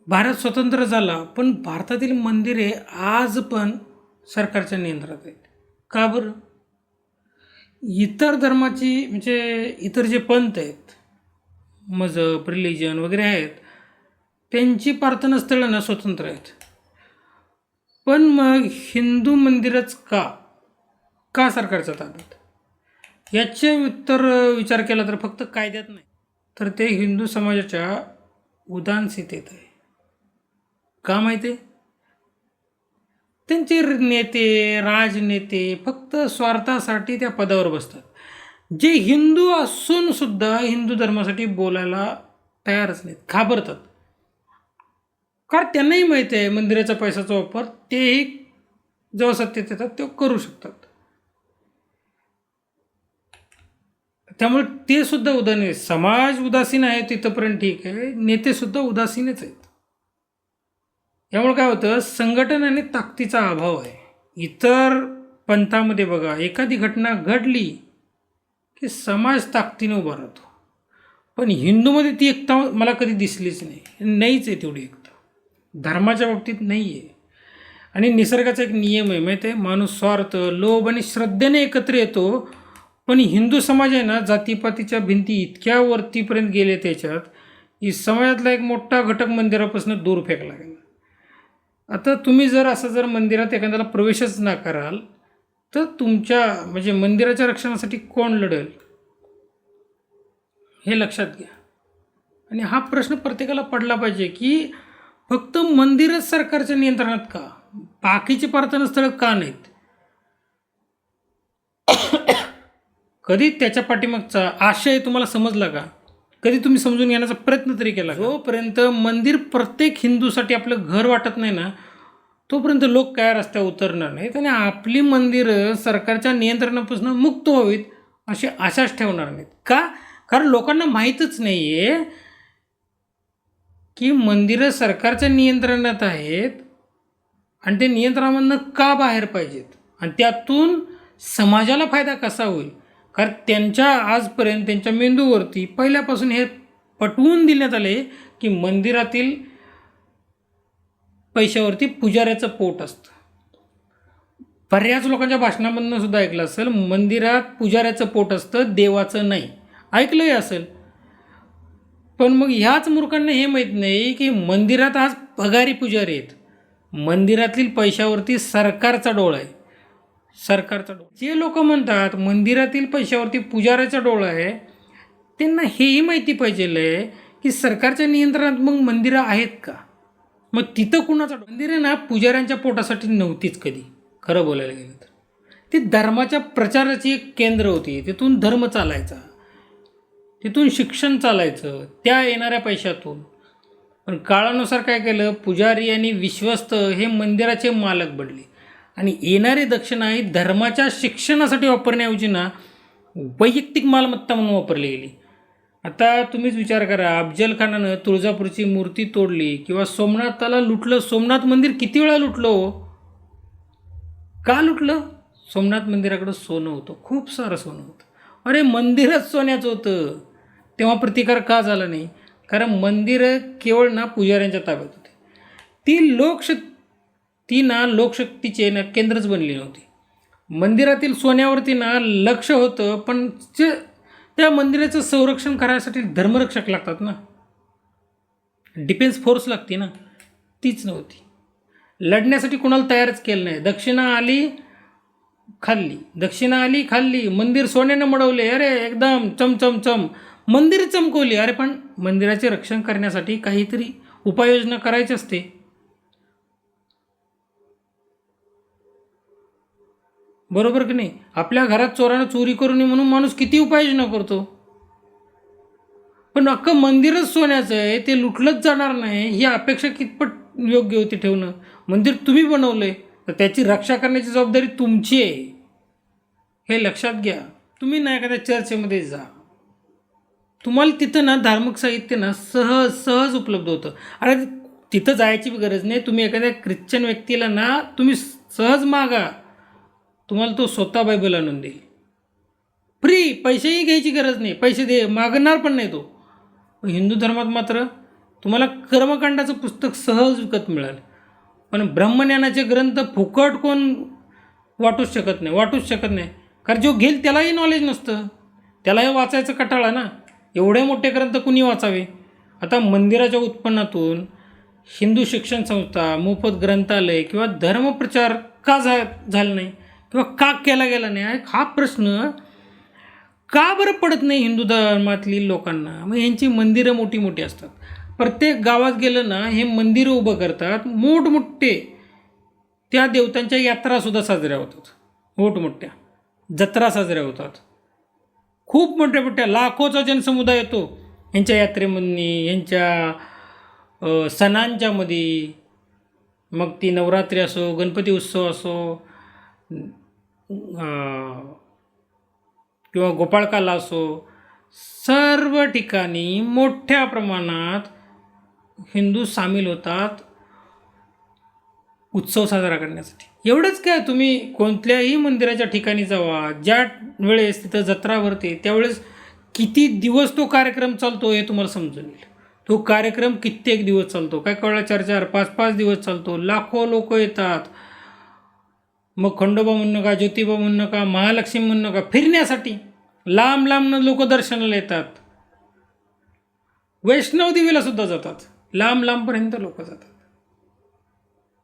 भारत स्वतंत्र झाला, पण भारतातील मंदिरे आज पण सरकारच्या नियंत्रणात आहेत. का बरं? इतर धर्माची म्हणजे इतर जे पंथ आहेत, मजहब, रिलिजन वगैरे आहेत, त्यांची प्रार्थनास्थळं ना स्वतंत्र आहेत. पण मग हिंदू मंदिरच का का सरकारच्या ताब्यात? याचे उत्तर विचार केला तर फक्त कायद्यात नाही, तर ते हिंदू समाजाच्या उदासीनतेत आहे. का माहिती आहे? त्यांचे नेते, राजनेते फक्त स्वार्थासाठी त्या पदावर बसतात. जे हिंदू असून सुद्धा हिंदू धर्मासाठी बोलायला तयारच नाहीत, घाबरतात. कारण त्यांनाही माहिती आहे मंदिराच्या पैशाचा वापर तेही जेव्हा सत्तेत येतात तेव्हा करू शकतात. त्यामुळे ते सुद्धा उदासीन, समाज उदासीन आहे तिथंपर्यंत ठीक आहे, नेतेसुद्धा उदासीनच आहेत. यामुळे काय होतं, संघटन आणि ताकदीचा अभाव आहे. इतर पंथामध्ये बघा, एखादी घटना घडली की समाज ताकदीने उभा राहतो, पण हिंदूमध्ये ती एकता मला कधी दिसलीच नाही. नाहीच आहे तेवढी एकता, धर्माच्या बाबतीत नाही आहे. आणि निसर्गाचा एक नियम आहे माहीत आहे, माणूस स्वार्थ, लोभ आणि श्रद्धेने एकत्र येतो. पण हिंदू समाज आहे ना, जातीपातीच्या भिंती इतक्या वरतीपर्यंत गेले त्याच्यात की समाजातला एक मोठा घटक मंदिरापासून दूर फेकला गेला. आता तुम्ही जर मंदिरात एखाद्याला प्रवेशच ना कराल तर तुमच्या म्हणजे मंदिराच्या रक्षणासाठी कोण लढेल हे लक्षात घ्या. आणि हा प्रश्न प्रत्येकाला पडला पाहिजे की फक्त मंदिरच सरकारच्या नियंत्रणात का, बाकीची प्रार्थनास्थळं का नाहीत? कधी त्याच्या पाठीमागचा आशय तुम्हाला समजला का? कधी तुम्ही समजून घेण्याचा प्रयत्न तरी केला? जोपर्यंत मंदिर प्रत्येक हिंदूसाठी आपलं घर वाटत नाही ना, तोपर्यंत लोक काय रस्त्यावर उतरणार नाहीत आणि आपली मंदिरं सरकारच्या नियंत्रणापासून मुक्त व्हावीत अशी आशाच ठेवणार नाहीत. का? कारण लोकांना माहीतच नाही आहे की मंदिरं सरकारच्या नियंत्रणात आहेत आणि ते नियंत्रणामधनं का बाहेर पाहिजेत आणि त्यातून समाजाला फायदा कसा होईल. कारण त्यांच्या आजपर्यंत त्यांच्या मेंदूवरती पहिल्यापासून हे पटवून देण्यात आले की मंदिरातील पैशावरती पुजाऱ्याचं पोट असतं. बऱ्याच लोकांच्या भाषणामधनं सुद्धा ऐकलं असेल, मंदिरात पुजाऱ्याचं पोट असतं, देवाचं नाही. ऐकलंही असेल. पण मग ह्याच मूर्खांना हे माहीत नाही की मंदिरात आज पगारी पुजारी आहेत. मंदिरातील पैशावरती सरकारचा डोळा आहे, सरकारचा डोळा. जे लोक म्हणतात मंदिरातील पैशावरती पुजाऱ्याचा डोळा आहे, त्यांना हेही माहिती पाहिजे की सरकारच्या नियंत्रणात मग मंदिरं आहेत का? मग तिथं कुणाचा मंदिर आहे ना, पुजाऱ्यांच्या पोटासाठी नव्हतीच कधी. खरं बोलायला गेलं तर ती धर्माच्या प्रचाराची एक केंद्र होती. तिथून धर्म चालायचा, तिथून शिक्षण चालायचं त्या येणाऱ्या पैशातून. पण काळानुसार काय केलं, पुजारी आणि विश्वस्त हे मंदिराचे मालक बनले आणि येणारी दक्षिणा ही धर्माच्या शिक्षणासाठी वापरण्याऐवजी ना वैयक्तिक मालमत्ता म्हणून वापरली गेली. आता तुम्हीच विचार करा, अफजल खानानं तुळजापूरची मूर्ती तोडली किंवा सोमनाथाला लुटलं. सोमनाथ मंदिर किती वेळा लुटलं हो? का लुटलं? सोमनाथ मंदिराकडं सोनं होतं, खूप सारं सोनं होतं. अरे मंदिरच सोन्याचं होतं, तेव्हा प्रतिकार का झाला नाही? कारण मंदिरं केवळ ना पुजाऱ्यांच्या ताब्यात होते. ती लोकशक्तीचे ना केंद्रच बनली नव्हती. मंदिरातील सोन्यावरती ना लक्ष होतं, पण त्या मंदिराचं संरक्षण करायसाठी धर्मरक्षक लागतात ना, डिफेन्स फोर्स लागते ना, तीच नव्हती. लढण्यासाठी कोणाला तयारच केलं नाही. दक्षिणा आली खाल्ली, मंदिर सोन्यानं मडवले, अरे एकदम चमचमचम मंदिर चमकवली. अरे पण मंदिराचे रक्षण करण्यासाठी काहीतरी उपाययोजना करायची असते. बरोबर की नाही? आपल्या घरात चोरानं चोरी करू नये म्हणून माणूस किती उपाययोजना करतो. पण अख्खं मंदिरच सोन्याचं आहे, ते लुटलंच जाणार नाही ही अपेक्षा कितपत योग्य होती ठेवणं? मंदिर तुम्ही बनवलंय तर त्याची रक्षा करण्याची जबाबदारी तुमची आहे, हे लक्षात घ्या. तुम्ही ना एखाद्या चर्चेमध्ये जा, तुम्हाला तिथं ना धार्मिक साहित्य ना सहज उपलब्ध होतं. अरे तिथं जायची गरज नाही. तुम्ही एखाद्या ख्रिश्चन व्यक्तीला ना तुम्ही सहज मागा, तुम्हाला तो स्वतः बायबल आणून देईल फ्री. पैसेही घ्यायची गरज नाही, पैसे मागणार पण नाही तो. हिंदू धर्मात मात्र तुम्हाला कर्मकांडाचं पुस्तक सहज विकत मिळेल. पण ब्रह्मज्ञानाचे ग्रंथ फुकट कोण वाटूच शकत नाही. कारण जो घेईल त्यालाही नॉलेज नसतं, त्यालाही वाचायचं कंटाळा ना. एवढे मोठे ग्रंथ कुणी वाचावे? आता मंदिराच्या उत्पन्नातून हिंदू शिक्षण संस्था, मोफत ग्रंथालय किंवा धर्मप्रचार का झाला नाही किंवा का केला गेला नाही, हा प्रश्न का बरं पडत नाही हिंदू धर्मातली लोकांना? मग यांची मंदिरं मोठी मोठी असतात. प्रत्येक गावात गेलं ना, हे मंदिरं उभं करतात मोठमोठे. त्या देवतांच्या यात्रासुद्धा साजऱ्या होतात, मोठमोठ्या जत्रा साजऱ्या होतात. खूप मोठ्या मोठ्या लाखोचा जनसमुदाय येतो यांच्या यात्रेमधनी, यांच्या सणांच्यामध्ये. मग ती नवरात्री असो, गणपती उत्सव असो, किंवा गोपाळकाला असो, सर्व ठिकाणी मोठ्या प्रमाणात हिंदू सामील होतात उत्सव साजरा करण्यासाठी. एवढंच काय, तुम्ही कोणत्याही मंदिराच्या ठिकाणी जावा, ज्या वेळेस तिथं जत्रा भरते त्यावेळेस किती दिवस तो कार्यक्रम चालतो हे तुम्हाला समजून येईल. तो कार्यक्रम कित्येक दिवस चालतो, काय कळलं, 4-4, 5-5 दिवस चालतो. लाखो लोक येतात. मग खंडोबा म्हणू नका, ज्योतिबा म्हणू नका, महालक्ष्मी म्हणू नका, फिरण्यासाठी लांब लांबनं लोक दर्शनाला येतात. वैष्णव देवीला सुद्धा जातात, लांब लांबपर्यंत लोक जातात.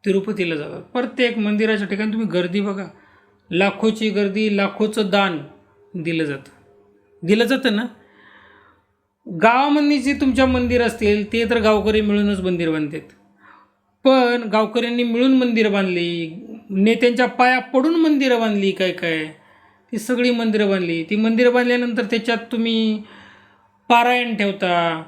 तिरुपतीला जातात. प्रत्येक मंदिराच्या ठिकाणी तुम्ही गर्दी बघा, लाखोची गर्दी, लाखोचं दान दिलं जातं ना. गावामध्ये जे तुमच्या मंदिर असतील ते तर गावकरी मिळूनच मंदिर बांधतात. पण गावकऱ्यांनी मिळून मंदिरं बांधली, नेत्यांच्या पाया पडून मंदिरं बांधली, काय ती सगळी मंदिरं बांधली. ती मंदिरं बांधल्यानंतर त्याच्यात तुम्ही पारायण ठेवता,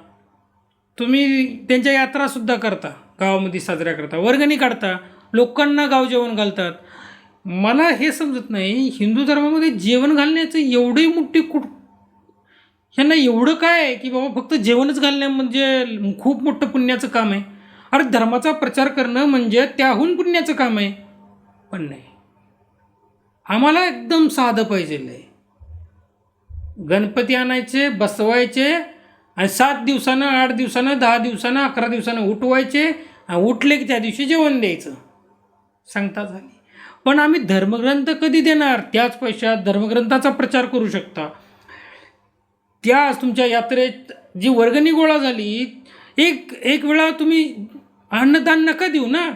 तुम्ही त्यांच्या यात्रासुद्धा करता, गावामध्ये साजऱ्या करता, वर्गणी काढता, लोकांना गाव जेवण घालतात. मला हे समजत नाही, हिंदू धर्मामध्ये जेवण घालण्याचं एवढी मोठी ह्यांना एवढं काय आहे की बाबा फक्त जेवणच घालणं म्हणजे खूप मोठं पुण्याचं काम आहे. अरे धर्माचा प्रचार करणं म्हणजे त्याहून पुण्याचं काम आहे. पण नाही, आम्हाला एकदम साधं पाहिजे आहे. गणपती आणायचे, बसवायचे आणि 7 दिवसानं, 8 दिवसानं, 10 दिवसानं, 11 दिवसानं उठवायचे, उठले की त्या दिवशी जेवण द्यायचं, सांगता झाली. पण आम्ही धर्मग्रंथ कधी देणार? त्याच पैशात धर्मग्रंथाचा प्रचार करू शकता. त्याच तुमच्या यात्रेत जी वर्गणी गोळा झाली, एक वेळा तुम्ही अन्नदान नका देऊ ना,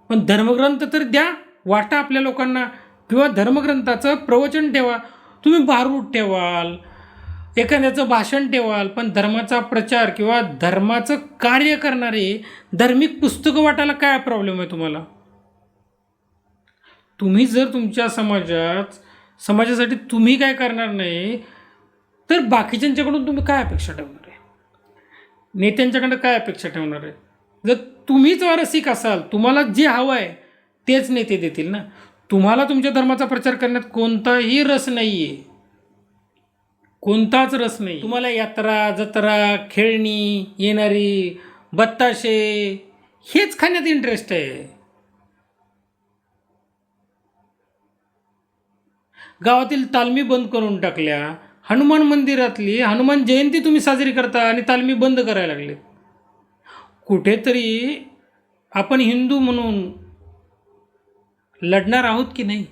पण धर्मग्रंथ तर द्या, वाटा आपल्या लोकांना. किंवा धर्मग्रंथाचं प्रवचन ठेवा, तुम्ही भारूड ठेवाल, एखाद्याचं भाषण ठेवाल, पण धर्माचा प्रचार किंवा धर्माचं कार्य करणारे धार्मिक पुस्तकं वाटायला काय प्रॉब्लेम आहे तुम्हाला? तुम्ही जर तुमच्या समाजासाठी तुम्ही काय करणार नाही, तर बाकीच्यांच्याकडून तुम्ही काय अपेक्षा ठेवणार आहे? नेत्यांच्याकडं काय अपेक्षा ठेवणार आहे? जर तुम्हीच रसिक असाल, तुम्हाला जे हवं आहे तेच नेते देतील ना. तुम्हाला तुमच्या धर्माचा प्रचार करण्यात कोणताही रस नाही आहे, कोणताच रस नाही. तुम्हाला यात्रा, जत्रा, खेळणी, येणारी बत्ताशे हेच खाण्यात इंटरेस्ट आहे. गावातील तालमी बंद करून टाकल्या. हनुमान मंदिरातली हनुमान जयंती तुम्ही साजरी करता आणि तालमी बंद करायला लागले. कुठेतरी आपण हिंदू म्हणून लढणार आहोत की नाही?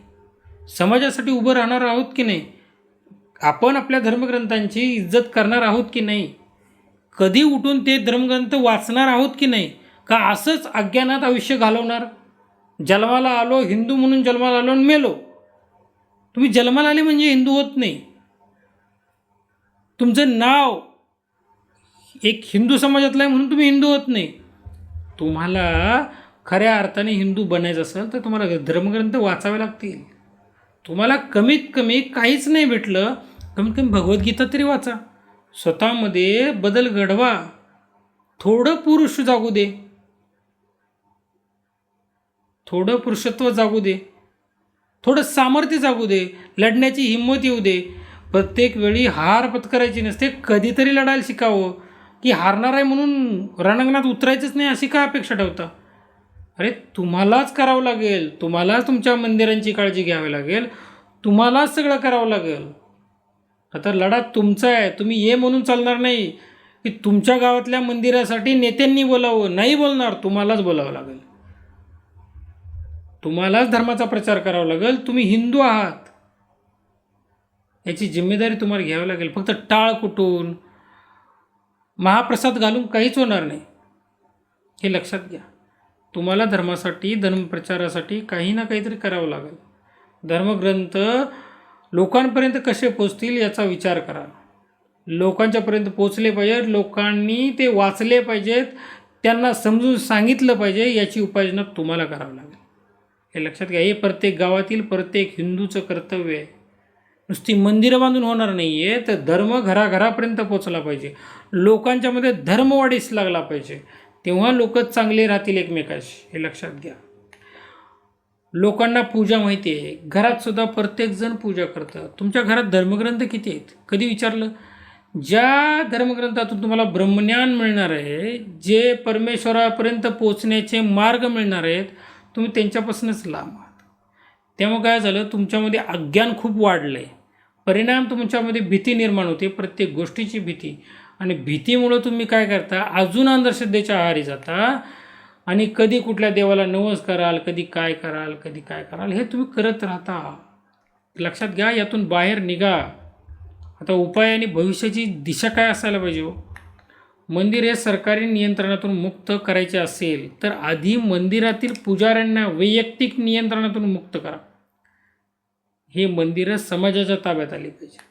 समाजासाठी उभं राहणार आहोत की नाही? आपण आपल्या धर्मग्रंथांची इज्जत करणार आहोत की नाही? कधी उठून ते धर्मग्रंथ वाचणार आहोत की नाही? का असंच अज्ञानात आयुष्य घालवणार? जन्माला आलो हिंदू म्हणून, जन्माला आलो आणि मेलो. तुम्ही जन्माला आले म्हणजे हिंदू होत नाही. तुमचं नाव एक हिंदू समाजातलं आहे म्हणून तुम्ही हिंदू होत नाही. तुम्हाला खऱ्या अर्थाने हिंदू बनायचं असेल तर तुम्हाला धर्मग्रंथ वाचावे लागतील. तुम्हाला कमीत कमी काहीच नाही भेटलं, कमीत कमी भगवद्गीता तरी वाचा. स्वतःमध्ये बदल घडवा. थोडं पुरुष जागू दे, थोडं पुरुषत्व जागू दे, थोडं सामर्थ्य जागू दे, लढण्याची हिंमत येऊ दे. प्रत्येक वेळी हार पत्करायची नसते, कधीतरी लढायला शिकावं. की हारणार आहे म्हणून रणांगणात उतरायचंच नाही अशी काय अपेक्षा ठेवता? अरे तुम्हालाच करावं लागेल, तुम्हालाच तुमच्या मंदिरांची काळजी घ्यावी लागेल, तुम्हालाच सगळं करावं लागेल. आता लढा तुमचा आहे, तुम्ही ये म्हणून चालणार नाही. की तुमच्या गावातल्या मंदिरासाठी नेत्यांनी बोलावं, नाही बोलणार, तुम्हालाच बोलावं लागेल, तुम्हालाच धर्माचा प्रचार करावा लागेल. तुम्ही हिंदू आहात, याची जिम्मेदारी तुम्हाला घ्यावी लागेल. फक्त टाळ कुटून महाप्रसाद घालून काहीच होणार नाही, हे लक्षात घ्या. तुम्हाला धर्मासाठी, धर्मप्रचारासाठी काही ना काहीतरी करावं लागेल. धर्मग्रंथ लोकांपर्यंत कसे पोचतील याचा विचार करा. लोकांच्यापर्यंत पोचले पाहिजेत, लोकांनी ते वाचले पाहिजेत, त्यांना समजून सांगितलं पाहिजे, याची उपाययोजना तुम्हाला करावं लागेल. हे लक्षात घ्या. हे प्रत्येक गावातील प्रत्येक हिंदूचं कर्तव्य आहे. नुसती मंदिरं बांधून होणार नाही आहे, तर धर्म घराघरापर्यंत पोचला पाहिजे, लोकांच्यामध्ये धर्म वाढीस लागला पाहिजे, तेव्हा लोक चांगले राहतील एकमेकाशी. हे लक्षात घ्या. लोकांना पूजा माहिती आहे, घरातसुद्धा प्रत्येकजण पूजा करतं. तुमच्या घरात धर्मग्रंथ किती आहेत कधी विचारलं? ज्या धर्मग्रंथातून तुम्हाला ब्रह्मज्ञान मिळणार आहे, जे परमेश्वरापर्यंत पोचण्याचे मार्ग मिळणार आहेत, तुम्ही त्यांच्यापासूनच लांब आहात. त्यामुळे काय झालं, तुमच्यामध्ये अज्ञान खूप वाढलं आहे. परिणाम तुमच्यामध्ये भीती निर्माण होते, प्रत्येक गोष्टीची भीती. आणि भीतीमुळं तुम्ही काय करता, अजून अंधश्रद्धेच्या आहारी जाता आणि कधी कुठल्या देवाला नवस कराल, कधी काय कराल, कधी काय कराल, हे तुम्ही करत राहता. लक्षात घ्या. यातून बाहेर निघा. आता उपाय आणि भविष्याची दिशा काय असायला पाहिजे हो? मंदिर हे सरकारी नियंत्रणातून मुक्त करायचे असेल तर आधी मंदिरातील पुजाऱ्यांना वैयक्तिक नियंत्रणातून मुक्त करा. हे मंदिरं समाजाच्या ताब्यात आली पाहिजेत.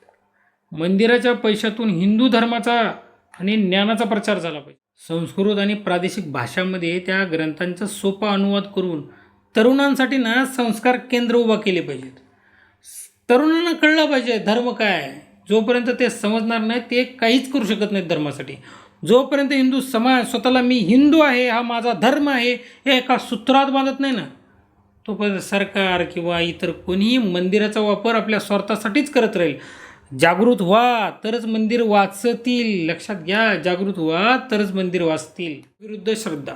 मंदिराच्या पैशातून हिंदू धर्माचा आणि ज्ञानाचा प्रचार झाला पाहिजे. संस्कृत आणि प्रादेशिक भाषांमध्ये त्या ग्रंथांचा सोपा अनुवाद करून तरुणांसाठी ना संस्कार केंद्र उभा केले पाहिजेत. तरुणांना कळलं पाहिजे धर्म काय आहे. जोपर्यंत ते समजणार नाही, ते काहीच करू शकत नाहीत धर्मासाठी. जोपर्यंत हिंदू समाज स्वतःला मी हिंदू आहे, हा माझा धर्म आहे, हे एका सूत्रात बांधत नाही ना, तोपर्यंत सरकार किंवा इतर कोणीही मंदिराचा वापर आपल्या स्वार्थासाठीच करत राहील. जागृत व्हा तरच मंदिर वाचतील. लक्षात घ्या. जागृत व्हा तरच मंदिर वाचतील. विरुद्ध श्रद्धा.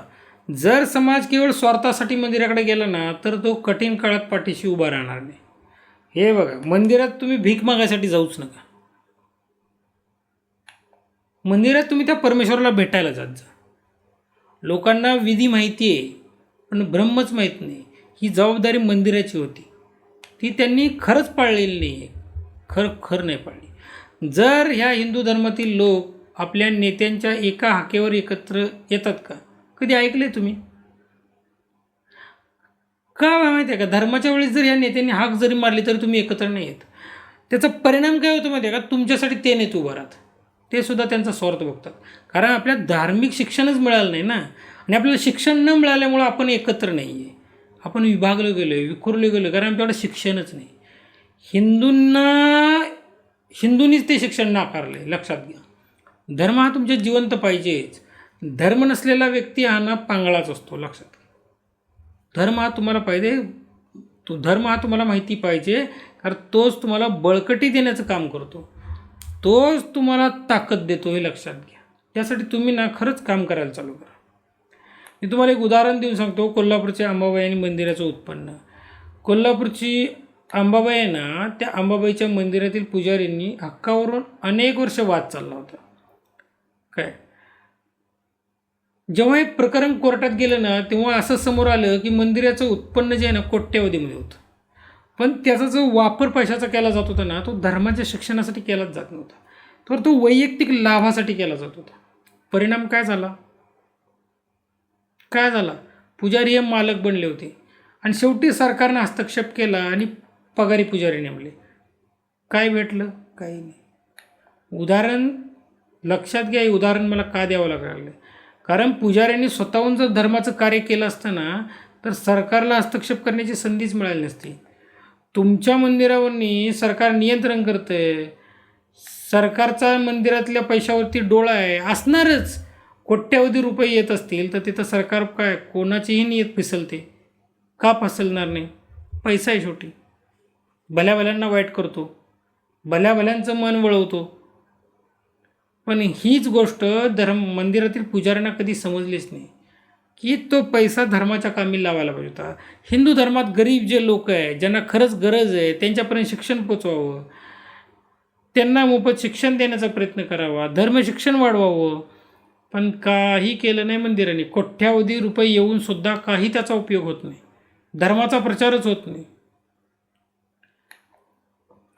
जर समाज केवळ स्वार्थासाठी मंदिराकडे गेला ना, तर तो कठीण काळात पाठीशी उभा राहणार नाही. हे बघा, मंदिरात तुम्ही भीक मागायसाठी जाऊच नका. मंदिरात तुम्ही त्या परमेश्वराला भेटायला जात जा. लोकांना विधी माहिती आहे, पण ब्रह्मच माहीत नाही. ही जबाबदारी मंदिराची होती, ती त्यांनी खरंच पाळलेली नाही आहे, खरं नाही पाळली. जर ह्या हिंदू धर्मातील लोक आपल्या नेत्यांच्या एका हाकेवर एकत्र येतात का? कधी ऐकले तुम्ही? का माहिती आहे का? धर्माच्या वेळेस जर ह्या नेत्यांनी हाक जरी मारली तरी तुम्ही एकत्र नाही येत. त्याचा परिणाम काय होतो माहिती आहे का? तुमच्यासाठी ते नेते उभं राहतात, ते सुद्धा त्यांचा स्वार्थ बघतात. कारण आपल्याला धार्मिक शिक्षणच मिळालं नाही ना, आणि आपल्याला शिक्षण न मिळाल्यामुळं आपण एकत्र नाही आहे, आपण विभागलो गेलो आहे, विखुरलो गेलो, कारण आमच्याकडे शिक्षणच नाही. हिंदूंनीच ते शिक्षण नाकारले. लक्षात घ्या. धर्म हा तुमच्या जिवंत पाहिजेच. धर्म नसलेला व्यक्ती हा ना पांगळाच असतो. लक्षात घ्या. धर्म हा तुम्हाला पाहिजे, धर्म हा तुम्हाला माहिती पाहिजे, कारण तोच तुम्हाला बळकटी देण्याचं काम करतो, तोच तुम्हाला ताकद देतो. हे लक्षात घ्या. त्यासाठी तुम्ही ना खरंच काम करायला चालू करा. मी तुम्हाला एक उदाहरण देऊन सांगतो. कोल्हापूरच्या अंबाबाई आणि मंदिराचं उत्पन्न. कोल्हापूरची अंबाबाई आहे ना, त्या अंबाबाईच्या मंदिरातील पुजारींनी हक्कावरून अनेक वर्ष वाद चालला होता. काय जेव्हा हे प्रकरण कोर्टात गेलं ना, तेव्हा असं समोर आलं की मंदिराचं उत्पन्न जे आहे ना कोट्यवधीमध्ये होतं, पण त्याचा जो वापर पैशाचा केला जात होता ना, तो धर्माच्या शिक्षणासाठी केलाच जात नव्हता, तर तो वैयक्तिक लाभासाठी केला जात होता. परिणाम काय झाला? पुजारी हे मालक बनले होते आणि शेवटी सरकारनं हस्तक्षेप केला आणि पगारी पुजारी नेमले. काय भेटलं? काही नाही. उदाहरण लक्षात घ्या. हे उदाहरण मला का द्यावं लागलं? कारण पुजाऱ्यांनी स्वतःहून जर धर्माचं कार्य केलं असतं ना, तर सरकारला हस्तक्षेप करण्याची संधीच मिळाली नसती. तुमच्या मंदिरावरनी सरकार नियंत्रण करतं आहे, सरकारचा मंदिरातल्या पैशावरती डोळा आहे, असणारच. कोट्यवधी रुपये येत असतील तर तिथं सरकार काय कोणाचीही नियत फिसलते का? फसलणार नाही. पैसा आहे शेवटी. भल्याभल्यांना वाईट करतो, भल्याभल्यांचं मन वळवतो. पण हीच गोष्ट मंदिरातील पुजाऱ्यांना कधी समजलीच नाही की तो पैसा धर्माच्या कामी लावायला पाहिजे होता. हिंदू धर्मात गरीब जे लोक आहे, ज्यांना खरंच गरज आहे, त्यांच्यापर्यंत शिक्षण पोचवावं, त्यांना मोफत शिक्षण देण्याचा प्रयत्न करावा, धर्मशिक्षण वाढवावं, पण काही केलं नाही मंदिरांनी. कोट्यावधी रुपये येऊनसुद्धा काही त्याचा उपयोग होत नाही, धर्माचा प्रचारच होत नाही.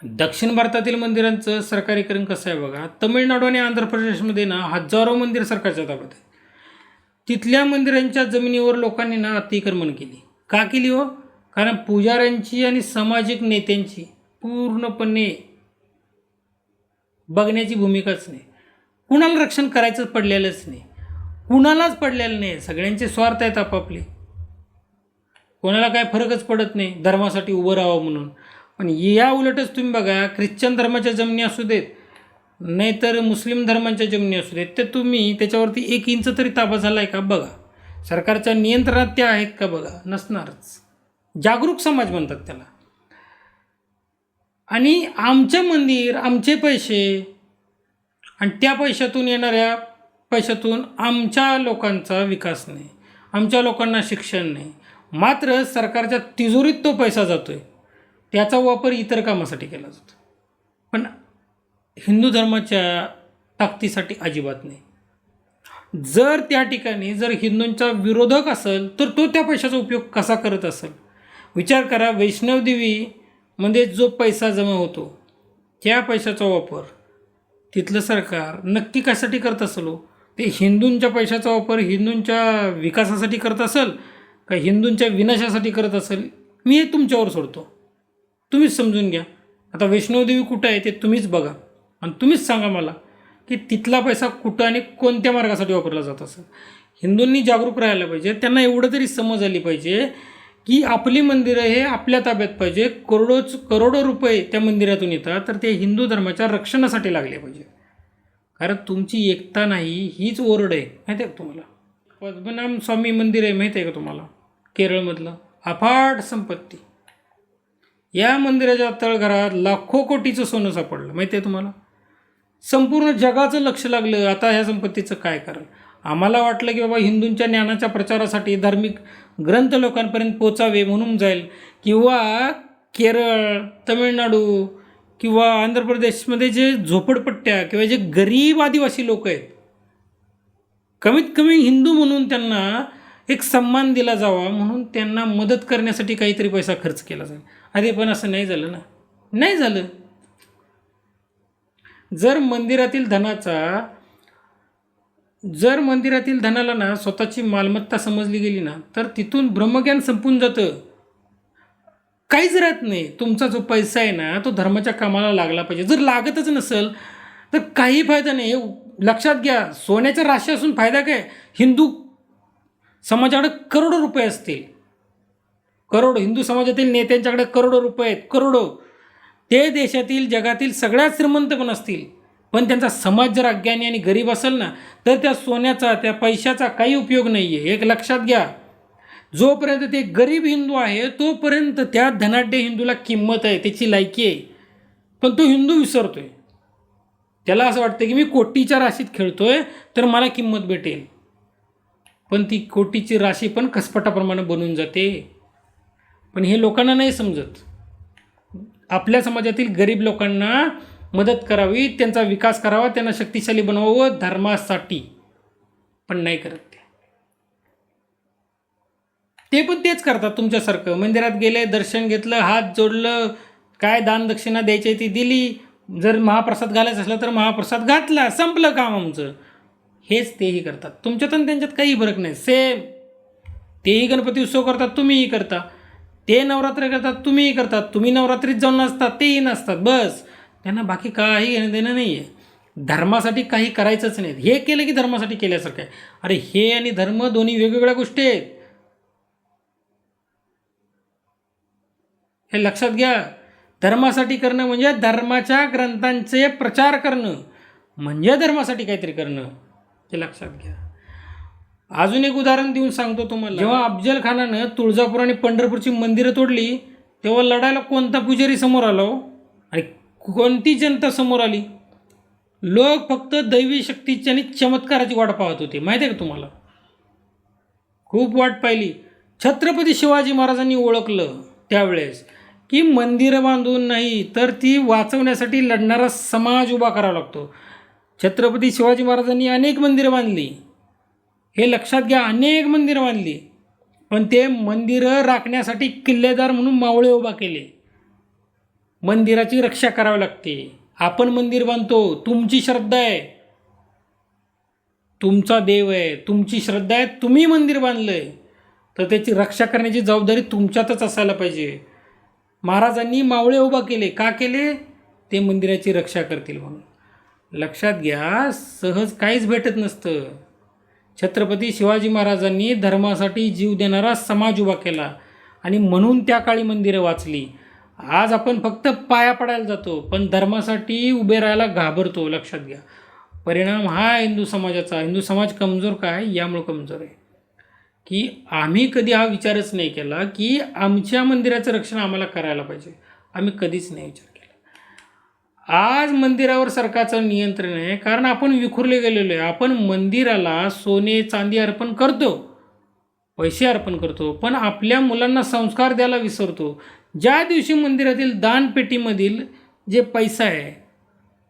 दक्षिण भारतातील मंदिरांचं सरकारीकरण कसं आहे बघा. तमिळनाडू आणि आंध्र प्रदेशमध्ये ना हजारो मंदिर सरकारच्या ताब्यात आहे. तिथल्या मंदिरांच्या जमिनीवर लोकांनी ना अतिक्रमण केली. का केली हो? कारण पुजाऱ्यांची आणि सामाजिक नेत्यांची पूर्णपणे बघण्याची भूमिकाच नाही. कुणाला रक्षण करायचं पडलेलंच नाही, कुणालाच पडलेलं नाही. सगळ्यांचे स्वार्थ आहेत आपापले, कोणाला काय फरकच पडत नाही धर्मासाठी उभं राहावं म्हणून. पण या उलटच तुम्ही बघा, ख्रिश्चन धर्माच्या जमिनी असू देत नाहीतर मुस्लिम धर्मांच्या जमिनी असू देत, तर तुम्ही त्याच्यावरती 1 इंच तरी ताबा झाला आहे का बघा. सरकारच्या नियंत्रणात त्या आहेत का बघा. नसणारच. जागरूक समाज म्हणतात त्याला. आणि आमचे मंदिर, आमचे पैसे, आणि त्या पैशातून येणाऱ्या पैशातून आमच्या लोकांचा विकास नाही, आमच्या लोकांना शिक्षण नाही. मात्र सरकारच्या तिजोरीत तो पैसा जातो आहे, त्याचा वापर इतर कामासाठी केला जातो, पण हिंदू धर्माच्या ताकदीसाठी अजिबात नाही. जर त्या ठिकाणी जर हिंदूंचा विरोधक असेल तर तो त्या पैशाचा उपयोग कसा करत असेल विचार करा. वैष्णवदेवीमध्ये जो पैसा जमा होतो त्या पैशाचा वापर तिथलं सरकार नक्की कशासाठी करत असेल हो? ते हिंदूंच्या पैशाचा वापर हिंदूंच्या विकासासाठी करत असेल का हिंदूंच्या विनाशासाठी करत असेल, मी हे तुमच्यावर सोडतो. तुम्हीच समजून घ्या. आता वैष्णवदेवी कुठं आहे ते तुम्हीच बघा आणि तुम्हीच सांगा मला की तिथला पैसा कुठं आणि कोणत्या मार्गासाठी वापरला जात असेल. हिंदूंनी जागरूक राहायला पाहिजे. त्यांना एवढं तरी समज आली पाहिजे की आपली मंदिरं हे आपल्या ताब्यात पाहिजे. करोडो रुपये त्या मंदिरातून येतात, तर ते हिंदू धर्माच्या रक्षणासाठी लागले पाहिजे. कारण तुमची एकता नाही हीच ओरड आहे. माहिती आहे का तुम्हाला? पद्मनाभ स्वामी मंदिर आहे, माहिती आहे का तुम्हाला? केरळमधलं अफाट संपत्ती. या मंदिराच्या तळघरात लाखो कोटीचं सोनं सापडलं, माहिती आहे तुम्हाला? संपूर्ण जगाचं लक्ष लागलं आता ह्या संपत्तीचं काय कराल. आम्हाला वाटलं की बाबा हिंदूंच्या ज्ञानाच्या प्रचारासाठी धार्मिक ग्रंथ लोकांपर्यंत पोचावे म्हणून जाईल, किंवा केरळ, तमिळनाडू किंवा आंध्र प्रदेशमध्ये जे झोपडपट्ट्या किंवा जे गरीब आदिवासी लोक आहेत, कमीत कमी हिंदू म्हणून त्यांना एक सन्मान दिला जावा म्हणून त्यांना मदत करण्यासाठी काहीतरी पैसा खर्च केला जाईल. अरे पण असं नाही झालं ना, नाही झालं. जर मंदिरातील धनाला ना स्वतःची मालमत्ता समजली गेली ना, तर तिथून ब्रह्मज्ञान संपून जातं, काहीच राहत नाही. तुमचा जो पैसा आहे ना तो धर्माच्या कामाला लागला पाहिजे. जर लागतच नसेल तर काही फायदा नाही. हे लक्षात घ्या. सोन्याच्या राशी असून फायदा काय? हिंदू समाजाकडे करोडो रुपये असतील, करोडो हिंदू समाजातील नेत्यांच्याकडे करोडो रुपये आहेत, करोडो. ते देशातील जगातील सगळ्यात श्रीमंत पण असतील, पण त्यांचा समाज जर अज्ञानी आणि गरीब असेल ना तर त्या सोन्याचा त्या पैशाचा काही उपयोग नाही आहे. एक लक्षात घ्या. जोपर्यंत ते गरीब हिंदू आहे तोपर्यंत त्या धनाढ्य हिंदूला किंमत आहे, त्याची लायकी आहे. पण तो हिंदू विसरतोय. त्याला असं वाटतं की मी कोटीच्या राशीत खेळतोय तर मला किंमत भेटेल, पण ती कोटीची राशी पण कसपटाप्रमाणे बनून जाते. पण हे लोकांना नाही समजत. आपल्या समाजातील गरीब लोकांना मदत करावी, त्यांचा विकास करावा, त्यांना शक्तिशाली बनवावं धर्मासाठी, पण नाही करत ते पण तेच करतात तुमच्यासारखं. मंदिरात गेले, दर्शन घेतलं, हात जोडलं, काय दान दक्षिणा द्यायची ती दिली, जर महाप्रसाद घालायचा असला तर महाप्रसाद घातला, संपलं काम आमचं. हेच तेही करतात. तुमच्यात आणि त्यांच्यात काही फरक नाही, सेम. तेही गणपती उत्सव करतात, तुम्हीही करता. ते नवरात्र करतात, तुम्हीही करतात. तुम्ही नवरात्रीत जाऊन नसतात, तेही नसतात. बस त्यांना बाकी काही घेणं देणं नाही आहे. धर्मासाठी काही करायचंच नाही. हे केलं की धर्मासाठी केल्यासारखं आहे. अरे हे आणि धर्म दोन्ही वेगवेगळ्या गोष्टी आहेत, हे लक्षात घ्या. धर्मासाठी करणं म्हणजे धर्माच्या ग्रंथांचे प्रचार करणं, म्हणजे धर्मासाठी काहीतरी करणं, हे लक्षात घ्या. अजून एक उदाहरण देऊन सांगतो तुम्हाला. जेव्हा अफजल खानानं तुळजापूर आणि पंढरपूरची मंदिरं तोडली तेव्हा लढायला कोणता पुजारी समोर आला आणि कोणती जनता समोर आली? लोक फक्त दैवी शक्तीची आणि चमत्काराची वाट पाहत होते. माहिती आहे का तुम्हाला? खूप वाट पाहिली. छत्रपती शिवाजी महाराजांनी ओळखलं त्यावेळेस की मंदिरं बांधून नाही तर ती वाचवण्यासाठी लढणारा समाज उभा करावा लागतो. छत्रपती शिवाजी महाराजांनी अनेक मंदिरं बांधली, हे लक्षात घ्या, अनेक मंदिरं बांधली. पण ते मंदिरं राखण्यासाठी किल्लेदार म्हणून मावळे उभा केले. मंदिराची रक्षा करावी लागते. आपण मंदिर बांधतो, तुमची श्रद्धा आहे, तुमचा देव आहे, तुमची श्रद्धा आहे, तुम्ही मंदिर बांधलं आहे, तर त्याची रक्षा करण्याची जबाबदारी तुमच्यातच असायला पाहिजे. महाराजांनी मावळे उभा केले, का केले? ते मंदिराची रक्षा करतील म्हणून. लक्षात घ्या, सहज काहीच भेटत नसतं. छत्रपती शिवाजी महाराजांनी धर्मासाठी जीव देणारा समाज उभा केला आणि म्हणून त्या काळी मंदिरं वाचली. आज आपण फक्त पाया पडायला जातो, पण धर्मासाठी उभे राहायला घाबरतो. लक्षात घ्या, परिणाम हा हिंदू समाजाचा. हिंदू समाज कमजोर काय? यामुळे कमजोर आहे की आम्ही कधी हा विचारच नाही केला की आमच्या मंदिराचं रक्षण आम्हाला करायला पाहिजे. आम्ही कधीच नाही विचार केला. आज मंदिरावर सरकारचं नियंत्रण आहे कारण आपण विखुरले गेलेलो आहे. आपण मंदिराला सोने चांदी अर्पण करतो, पैसे अर्पण करतो, पण आपल्या मुलांना संस्कार द्यायला विसरतो. ज्या दिवशी मंदिरातील दानपेटीमधील जे पैसा आहे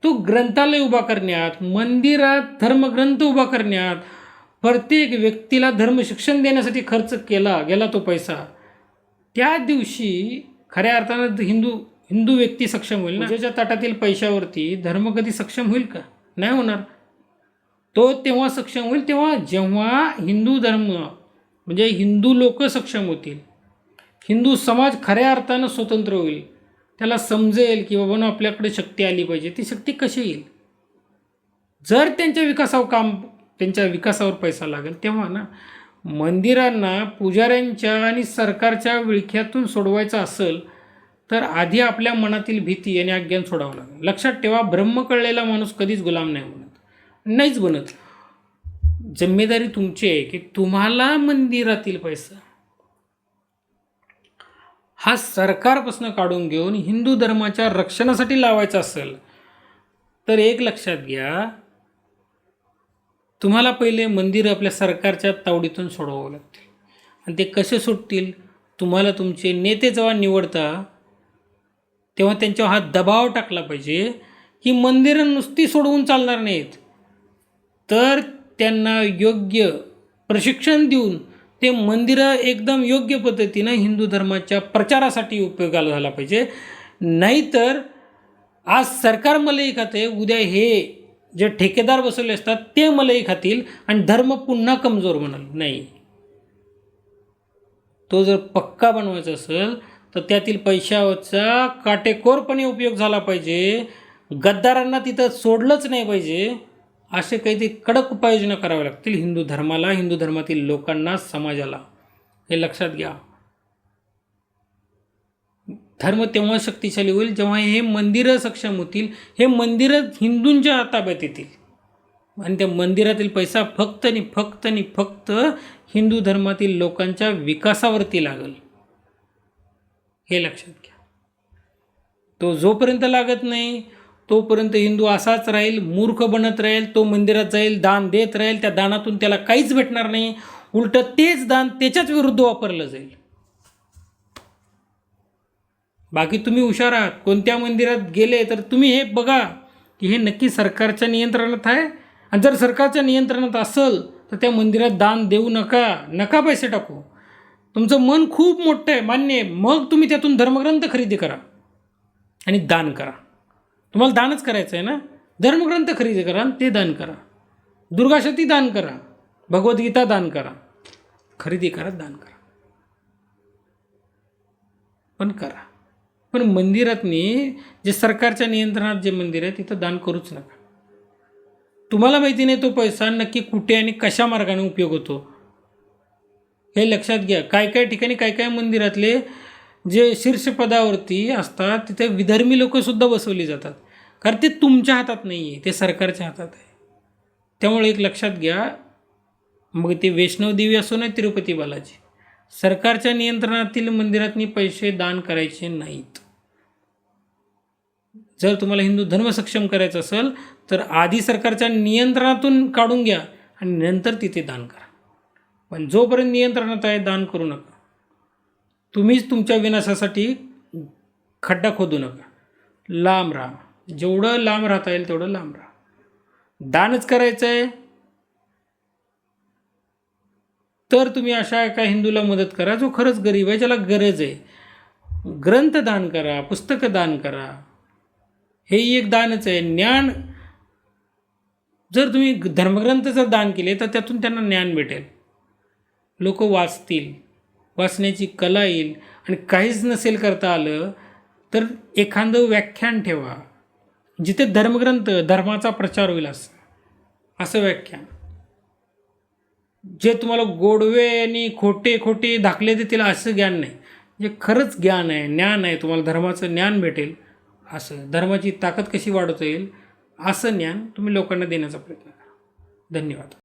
तो ग्रंथालय उभा करण्यात, मंदिरात धर्मग्रंथ उभा करण्यात, प्रत्येक व्यक्तीला धर्मशिक्षण देण्यासाठी खर्च केला गेला तो पैसा, त्या दिवशी खऱ्या अर्थानं हिंदू व्यक्ती सक्षम होईल ना. पूजेच्या ताटातील पैशावरती धर्म कधी सक्षम होईल का? नाही होणार. तो तेव्हा सक्षम होईल जेव्हा हिंदू धर्म म्हणजे हिंदू लोक सक्षम होतील, हिंदू समाज खऱ्या अर्थानं स्वतंत्र होईल, त्याला समजेल की बाबा आपल्याकडे शक्ती आली पाहिजे. ती शक्ती कशी येईल? जर त्यांच्या विकासावर पैसा लागेल तेव्हा ना. मंदिरांना पुजाऱ्यांच्या आणि सरकारच्या विळख्यातून सोडवायचं असेल तर आधी आपल्या मनातील भीती आणि अज्ञान सोडावं लागेल. लक्षात ठेवा, ब्रह्म कळलेला माणूस कधीच गुलाम नाहीच बनत. जिम्मेदारी तुमची आहे की तुम्हाला मंदिरातील पैसा हा सरकारपासून काढून घेऊन हिंदू धर्माच्या रक्षणासाठी लावायचा असेल तर एक लक्षात घ्या, तुम्हाला पहिले मंदिर आपल्या सरकारच्या तावडीतून सोडवावं लागतील. आणि ते कसे सुटतील? तुम्हाला तुमचे नेते जेव्हा निवडता तेव्हा त्यांच्यावर हा दबाव टाकला पाहिजे की मंदिरं नुसती सोडवून चालणार नाहीत, तर त्यांना योग्य प्रशिक्षण देऊन ते मंदिरं एकदम योग्य पद्धतीनं हिंदू धर्माच्या प्रचारासाठी उपयोगाला झाला पाहिजे. नाहीतर आज सरकार मलई खाते, उद्या हे जे ठेकेदार बसवले असतात ते मलई खातील आणि धर्म पुन्हा कमजोर बनल. नाही, तो जर पक्का बनवायचा असेल तर त्यातील पैशाचा काटेकोरपणे उपयोग झाला पाहिजे. गद्दारांना तिथं सोडलंच नाही पाहिजे. असे काहीतरी कडक उपाययोजना कराव्या लागतील हिंदू धर्माला, हिंदू धर्मातील लोकांना, समाजाला. हे लक्षात घ्या. धर्म तेव्हा शक्तिशाली होईल जेव्हा हे मंदिरं सक्षम होतील, हे मंदिरं हिंदूंच्या ताब्यात येतील आणि त्या मंदिरातील पैसा फक्त आणि फक्त हिंदू धर्मातील लोकांच्या विकासावरती लागेल. हे लक्षात घ्या. तो जोपर्यंत लागत नाही तोपर्यंत हिंदू असाच राहील, मूर्ख बनत राहील. तो मंदिरात जाईल, दान देत राहील, त्या दानातून त्याला काहीच भेटणार नाही. उलटं तेच दान त्याच्याच विरुद्ध वापरलं जाईल. बाकी तुम्ही हुशार आहात. कोणत्या मंदिरात गेले तर तुम्ही हे बघा की हे नक्की सरकारच्या नियंत्रणात आहे. आणि जर सरकारच्या नियंत्रणात असेल तर त्या मंदिरात दान देऊ नका पैसे टाकू. तुमचं मन खूप मोठं आहे, मान्य आहे, मग तुम्ही त्यातून धर्मग्रंथ खरेदी करा आणि दान करा. तुम्हाला दानच करायचं आहे ना, धर्मग्रंथ खरेदी करा आणि ते दान करा. दुर्गाशती दान करा, भगवद्गीता दान करा, खरेदी करा, दान करा, पण करा. पण मंदिरातनी जे सरकारच्या नियंत्रणात जे मंदिर आहे तिथं दान करूच नका. तुम्हाला माहिती नाही तो पैसा नक्की कुठे आणि कशा मार्गाने उपयोग होतो. हे लक्षात घ्या. काय ठिकाणी काय मंदिरातले जे शीर्षपदावरती असतात तिथे विधर्मी लोकंसुद्धा बसवली जातात, कारण ते तुमच्या हातात नाही आहे, ते सरकारच्या हातात आहे. त्यामुळे एक लक्षात घ्या, मग ते वैष्णवदेवी असो ना तिरुपती बालाजी, सरकारच्या नियंत्रणातील मंदिरातनी पैसे दान करायचे नाहीत. जर तुम्हाला हिंदू धर्म सक्षम करायचं असेल तर आधी सरकारच्या नियंत्रणातून काढून घ्या आणि नंतर तिथे दान करा. पण जोपर्यंत नियंत्रणात आहे दान करू नका. तुम्हीच तुमच्या विनाशासाठी खड्डा खोदू नका, लांब राहा, जेवढं लांब राहता येईल तेवढं लांब राहा. दानच करायचं आहे तर तुम्ही अशा एका हिंदूला मदत करा जो खरंच गरीब आहे, ज्याला गरज आहे. ग्रंथ दान करा, पुस्तकं दान करा, हेही एक दानच आहे. ज्ञान जर तुम्ही धर्मग्रंथ जर दान केले तर त्यातून त्यांना ज्ञान भेटेल, लोक वाचतील, वाचण्याची कला येईल. आणि काहीच नसेल करता आलं तर एखादं व्याख्यान ठेवा, जिथे धर्मग्रंथ धर्माचा प्रचार होईल असं व्याख्यान, जे तुम्हाला गोडवे आणि खोटे दाखले देतील असं ज्ञान नाही, जे खरंच ज्ञान आहे, ज्ञान आहे, तुम्हाला धर्माचं ज्ञान भेटेल असं, धर्माची ताकद कशी वाढवता येईल असं ज्ञान तुम्ही लोकांना देण्याचा प्रयत्न करा. धन्यवाद.